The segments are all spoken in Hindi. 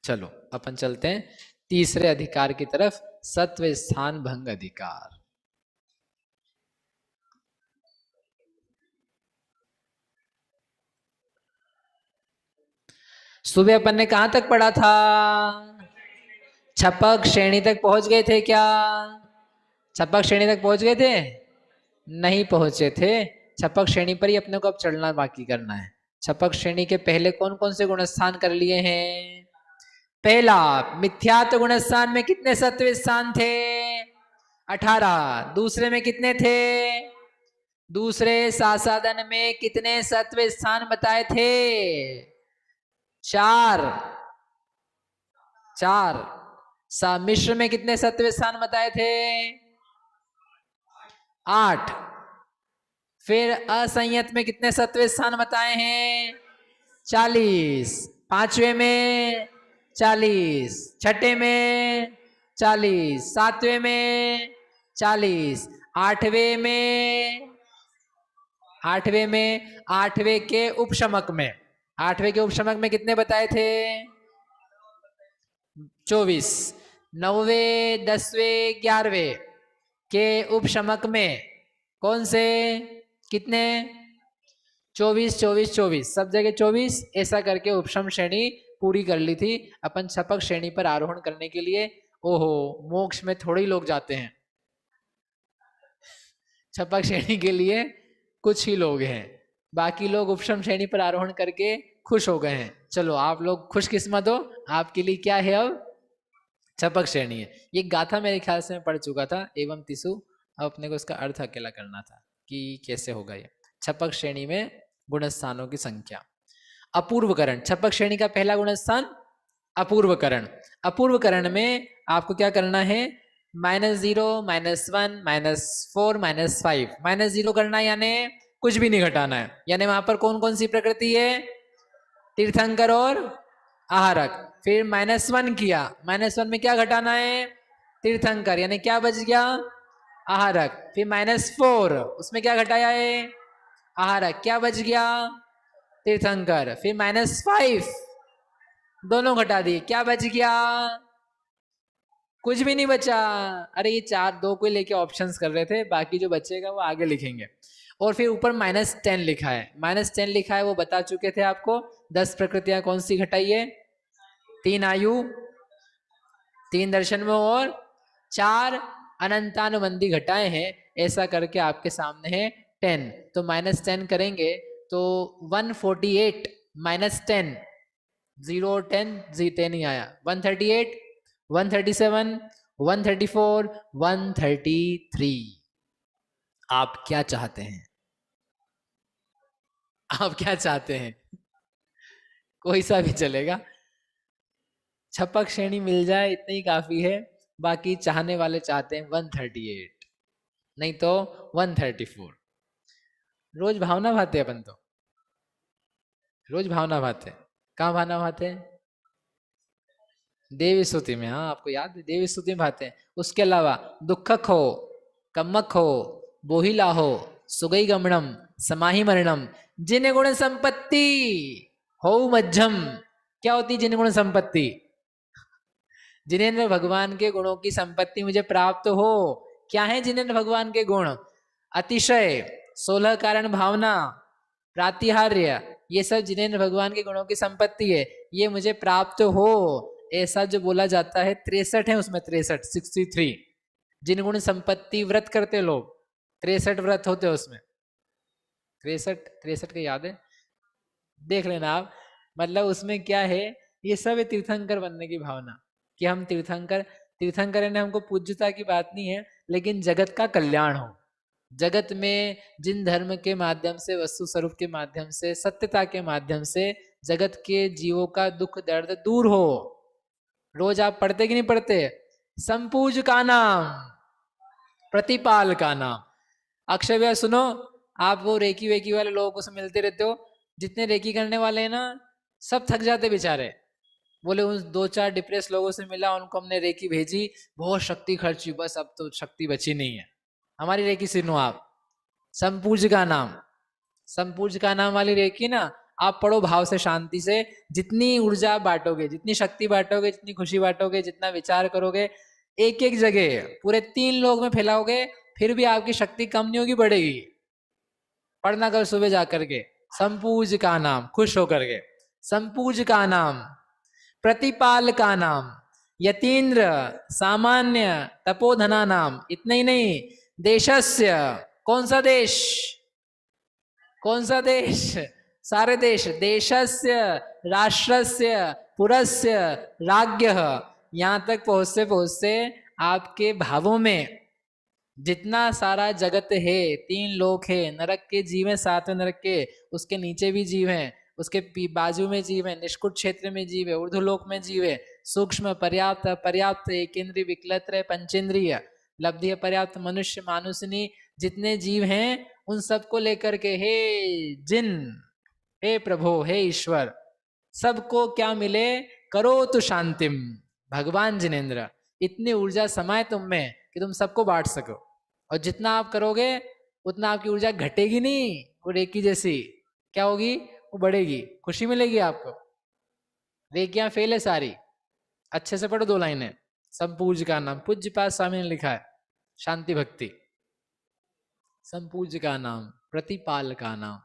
चलो अपन चलते हैं तीसरे अधिकार की तरफ, सत्व स्थान भंग अधिकार। सुबह अपन ने कहां तक पढ़ा था? छपक श्रेणी तक पहुंच गए थे क्या? छपक श्रेणी तक पहुंच गए थे? नहीं पहुंचे थे। छपक श्रेणी पर ही अपने को अब चढ़ना बाकी करना है। छपक श्रेणी के पहले कौन कौन से गुणस्थान कर लिए हैं? पहला, मिथ्यात्व गुणस्थान में कितने सत्व स्थान थे? 18। दूसरे में कितने थे? दूसरे सासादन में कितने सत्व स्थान बताए थे? 4। मिश्र में कितने सत्व स्थान बताए थे? 8। फिर असंयत में कितने सत्व स्थान बताए हैं? 40। पांचवे में 40, छठे में 40, सातवें में 40, आठवें में आठवें के उपशमक में कितने बताए थे? 24। नौवे, 10वें, 11वें के उपशमक में कौन से कितने? 24, 24, 24, सब जगह 24। ऐसा करके उपशम श्रेणी पूरी कर ली थी। अपन छपक श्रेणी पर आरोहण करने के लिए, ओहो, मोक्ष में थोड़े ही लोग जाते हैं। छपक श्रेणी के लिए कुछ ही लोग हैं, बाकी लोग उपशम श्रेणी पर आरोहण करके खुश हो गए हैं। चलो आप लोग खुशकिस्मत हो, आपके लिए क्या है अब? छपक श्रेणी है। ये गाथा मेरे ख्याल से मैं पढ़ चुका था, एवं तिसु। अब अपने को इसका अर्थ अकेला करना था कि कैसे होगा ये। छपक श्रेणी में गुणस्थानों की संख्या। अपूर्वकरण, छपक श्रेणी का पहला गुणस्थान अपूर्वकरण। अपूर्वकरण में आपको क्या करना है? -0, -1, -4, -5। -0 करना है, यानी कुछ भी नहीं घटाना है। यानी वहां पर कौन कौन सी प्रकृति है? तीर्थंकर और आहारक। फिर -1 किया, -1 में क्या घटाना है? तीर्थंकर, यानी क्या बच गया? आहारक। फिर -4, उसमें क्या घटाया है? आहारक। क्या बच गया? तीर्थंकर। फिर -5, दोनों घटा दिए, क्या बच गया? कुछ भी नहीं बचा। अरे ये 4, 2 को लेके ऑप्शंस कर रहे थे, बाकी जो बचेगा वो आगे लिखेंगे। और फिर ऊपर -10 लिखा है। -10 लिखा है, वो बता चुके थे आपको। 10 प्रकृतियां कौन सी घटाई है? 3 आयु, 3 दर्शन में और 4 अनंतानुबंधी घटाए हैं। ऐसा करके आपके सामने है 10। तो -10 करेंगे तो 148 -10, 0 और 10, 10 ही आया। 138, 137, 134, 133। आप क्या चाहते हैं? आप क्या चाहते हैं? कोई सा भी चलेगा, छपक श्रेणी मिल जाए इतना ही काफी है। बाकी चाहने वाले चाहते हैं 138, नहीं तो 134। रोज भावना भाते अपन तो, रोज भावना भाते। कहाँ भावना भाते? देवी स्तुति में। हाँ, आपको याद है, देवी स्तुति में भाते हैं। उसके अलावा दुखक हो, कम्मक हो, बोहिला हो, सुगई गमनम, समाही मरणम, जिन गुण संपत्ति हो मध्यम। क्या होती जिन गुण संपत्ति? जिनेन्द्र भगवान के गुणों की संपत्ति मुझे प्राप्त हो। क्या है जिनेन्द्र भगवान के गुण? अतिशय, 16 कारण भावना, प्रातिहार्य, ये सब जिनेन्द्र भगवान के गुणों की संपत्ति है। ये मुझे प्राप्त हो, ऐसा जो बोला जाता है। 63 है उसमें, 63 जिन गुण संपत्ति व्रत करते लोग, 63 व्रत होते उसमें। 63 के याद है, देख लेना आप। मतलब उसमें क्या है, ये सब है तीर्थंकर बनने की भावना, कि हम तीर्थंकर यानी हमको पूज्यता की बात नहीं है, लेकिन जगत का कल्याण हो। जगत में जिन धर्म के माध्यम से, वस्तु स्वरूप के माध्यम से, सत्यता के माध्यम से जगत के जीवों का दुख दर्द दूर हो। रोज आप पढ़ते कि नहीं पढ़ते? संपूज का नाम, प्रतिपाल का नाम। अक्षय भैया सुनो, आप वो रेकी वेकी वाले लोगों से मिलते रहते हो, जितने रेकी करने वाले हैं ना, सब थक जाते बेचारे। बोले उन 2-4 डिप्रेस लोगों से मिला, उनको हमने रेकी भेजी, बहुत शक्ति खर्ची, बस अब तो शक्ति बची नहीं है। हमारी रेकी सुनो आप, संपूज का नाम, संपूज का नाम वाली रेकी ना आप पढ़ो भाव से, शांति से। जितनी ऊर्जा आप बांटोगे, जितनी शक्ति बांटोगे, जितनी खुशी बांटोगे, जितना विचार करोगे, एक एक जगह पूरे 3 लोक में फैलाओगे, फिर भी आपकी शक्ति कम नहीं होगी, बढ़ेगी। पढ़ना कल सुबह जाकर के, संपूज का नाम, खुश होकर के, संपूज का नाम, प्रतिपाल का नाम, यतीन्द्र, सामान्य, तपोधना नाम। इतना ही नहीं, देशस्य, कौन सा देश, कौन सा देश, सारे देश, देशस्य, राष्ट्रस्य, पुरस्य, राज्ञः, यहां तक पहुंचते पहुंचते आपके भावों में जितना सारा जगत है, 3 लोक है, नरक के जीव हैं, 7वें नरक के, उसके नीचे भी जीव हैं, उसके बाजू में जीव है, निष्कुट क्षेत्र में जीव है, ऊर्ध्वलोक में जीव है, सूक्ष्म, पर्याप्त, अपर्याप्त, एकेंद्रीय, विकलत्र, पंचेंद्रीय, लब्धि, पर्याप्त, मनुष्य, मानुषनी, जितने जीव हैं उन सबको लेकर के, हे जिन, हे प्रभु, हे ईश्वर, सबको क्या मिले, करो तो शांतिम। भगवान जिनेन्द्र, इतनी ऊर्जा समाये तुम में कि तुम सबको बांट सको, और जितना आप करोगे उतना आपकी ऊर्जा घटेगी नहीं, वो रेकी जैसी क्या होगी, वो बढ़ेगी, खुशी मिलेगी आपको। रेकियां फेल है सारी। अच्छे से पढ़ो 2 लाइनें। संपूज का नाम, पूज्य पाद स्वामी ने लिखा है, शांति भक्ति। संपूज का नाम, प्रतिपाल का नाम,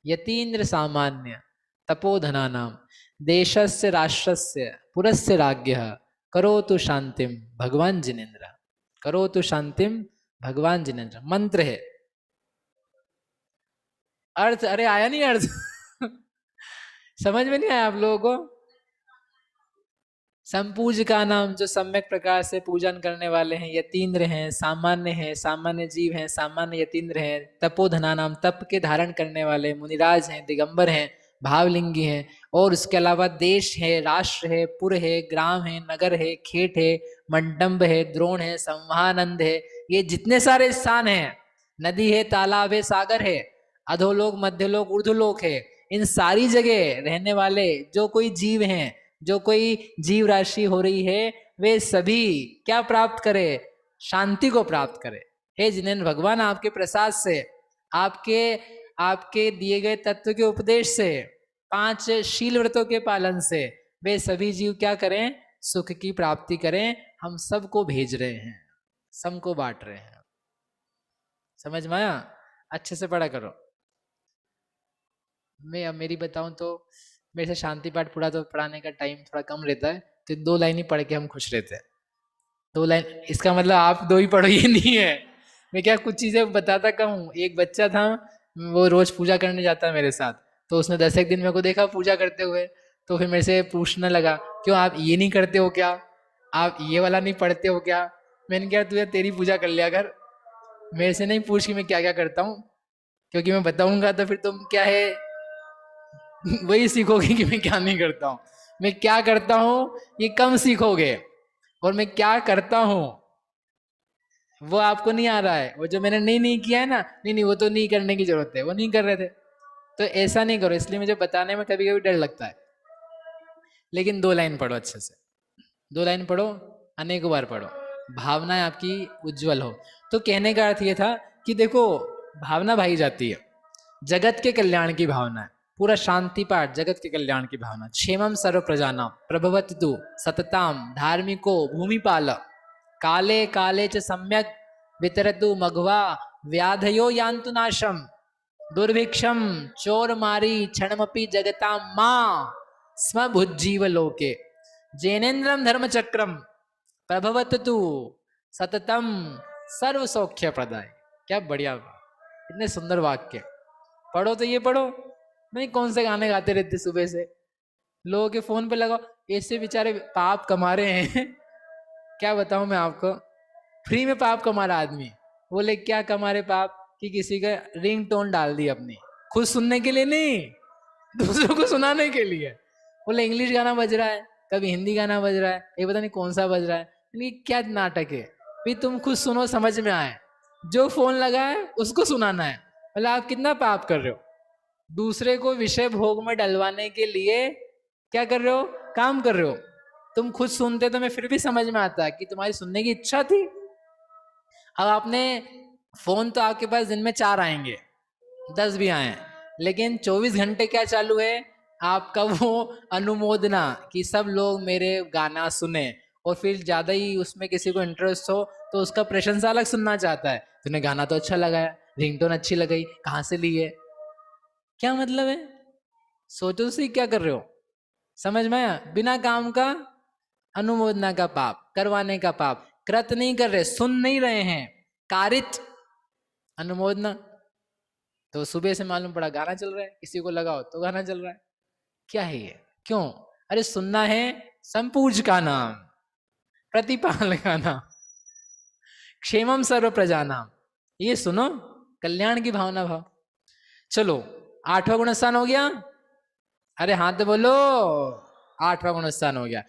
यतीन्द्र, सामान्य, तपोधना नाम, देशस्य, राष्ट्रस्य, पुरस्य, राज्ञः, करोतु शांतिम भगवान जिनेन्द्र, करोतु शांतिम भगवान जिनेन्द्र। मंत्र है। अर्थ, अरे आया नहीं अर्थ समझ में नहीं आया आप लोगों को? संपूज का नाम, जो सम्यक प्रकार से पूजन करने वाले हैं, यतीन्द्र हैं, सामान्य जीव हैं, सामान्य यतीन्द्र हैं, तपोधना नाम, तप के धारण करने वाले मुनिराज हैं, दिगंबर हैं, भावलिंगी हैं, और उसके अलावा देश है, राष्ट्र है, पुर है, ग्राम है, नगर है, खेट है, मंडम्ब है, द्रोण है, संवहानंद है, ये जितने सारे स्थान हैं, नदी है, तालाब है, सागर है, अधोलोक, मध्यलोक, ऊर्ध्वलोक है, इन सारी जगह रहने वाले जो कोई जीव हैं, जो कोई जीव राशि हो रही है, वे सभी क्या प्राप्त करे, शांति को प्राप्त करे। हे जिनेन्द्र भगवान, आपके प्रसाद से, आपके दिए गए तत्व के उपदेश से, 5 शील व्रतों के पालन से, वे सभी जीव क्या करें, सुख की प्राप्ति करें। हम सबको भेज रहे हैं, सबको बांट रहे हैं। समझ में आया? अच्छे से पढ़ा करो। मैं अब मेरी बताऊं तो मेरे से शांति पाठ पूरा तो पढ़ाने का टाइम थोड़ा कम रहता है, तो 2 लाइन ही पढ़ के हम खुश रहते हैं। 2 लाइन, इसका मतलब आप 2 ही पढ़ो ये नहीं है। मैं क्या कुछ चीज़ें बताता कम हूँ। एक बच्चा था, वो रोज पूजा करने जाता है मेरे साथ, तो उसने 10 एक दिन मेरे को देखा पूजा करते हुए, तो फिर मेरे से पूछने लगा, क्यों आप ये नहीं करते हो क्या, आप ये वाला नहीं पढ़ते हो क्या? मैंने कहा तुझे तेरी पूजा कर लिया कर, मेरे से नहीं पूछ कि मैं क्या क्या करता हूँ, क्योंकि मैं बताऊंगा तो फिर तुम क्या है वही सीखोगे कि मैं क्या नहीं करता हूँ। मैं क्या करता हूँ ये कम सीखोगे, और मैं क्या करता हूँ वो आपको नहीं आ रहा है। वो जो मैंने नहीं किया है ना, नहीं वो तो नहीं करने की जरूरत है, वो नहीं कर रहे थे, तो ऐसा नहीं करो। इसलिए मुझे बताने में कभी कभी डर लगता है। लेकिन 2 लाइन पढ़ो अच्छे से, 2 लाइन पढ़ो, अनेकों बार पढ़ो, भावनाएं आपकी उज्जवल हो। तो कहने का अर्थ ये था कि देखो, भावना भाई जाती है, जगत के कल्याण की भावना है, पूरा शांति पाठ जगत के कल्याण की भावना। क्षेमम सर्व प्रजानाम प्रभवतु सतताम धार्मिको भूमिपाल काले काले च सम्यक वितरतु मघवा व्याधयो यान्तु नाशम दुर्भिक्षम चोर मारी क्षणमपि जगतां मां स्म भुज्जीव लोके जैनेन्द्रम धर्मचक्रम प्रभवतु सततम सर्व सौख्य प्रदाय। क्या बढ़िया, इतने सुंदर वाक्य। पढ़ो तो ये पढ़ो, नहीं कौन से गाने गाते रहते सुबह से, लोगों के फोन पे लगाओ, ऐसे बेचारे पाप कमा रहे हैं क्या बताऊं मैं आपको, फ्री में पाप कमा रहा आदमी। बोले क्या कमा रहे पाप, कि किसी का रिंग टोन डाल दी अपनी, खुद सुनने के लिए नहीं, दूसरों को सुनाने के लिए। बोले इंग्लिश गाना बज रहा है, कभी हिंदी गाना बज रहा है, ये पता नहीं कौन सा बज रहा है, ये क्या नाटक है भाई, तुम खुद सुनो, समझ में आए। जो फोन लगा है उसको सुनाना है। बोले आप कितना पाप कर रहे हो, दूसरे को विषय भोग में डलवाने के लिए क्या कर रहे हो, काम कर रहे हो। तुम खुद सुनते तो मैं फिर भी समझ में आता कि तुम्हारी सुनने की इच्छा थी। अब आपने फोन तो आपके पास दिन में 4 आएंगे, 10 भी आए, लेकिन 24 घंटे क्या चालू है आपका, वो अनुमोदना कि सब लोग मेरे गाना सुने, और फिर ज्यादा ही उसमें किसी को इंटरेस्ट हो तो उसका प्रशंसा अलग सुनना चाहता है। तूने गाना तो अच्छा लगाया, रिंगटोन अच्छी लगाई, कहाँ से ली है, क्या मतलब है? सोचो तो सही, क्या कर रहे हो? समझ में आया? बिना काम का अनुमोदना का पाप, करवाने का पाप, कृत नहीं कर रहे, सुन नहीं रहे हैं, कारित अनुमोदना। तो सुबह से मालूम पड़ा गाना चल रहा है, किसी को लगाओ तो गाना चल रहा है, क्या है ये? क्यों? अरे सुनना है संपूज का नाम, प्रतिपाल का नाम, क्षेमम सर्व प्रजा नाम, ये सुनो, कल्याण की भावना भाव। चलो, 8वां गुण स्थान हो गया। अरे हाँ तो बोलो, 8वां गुण स्थान हो गया।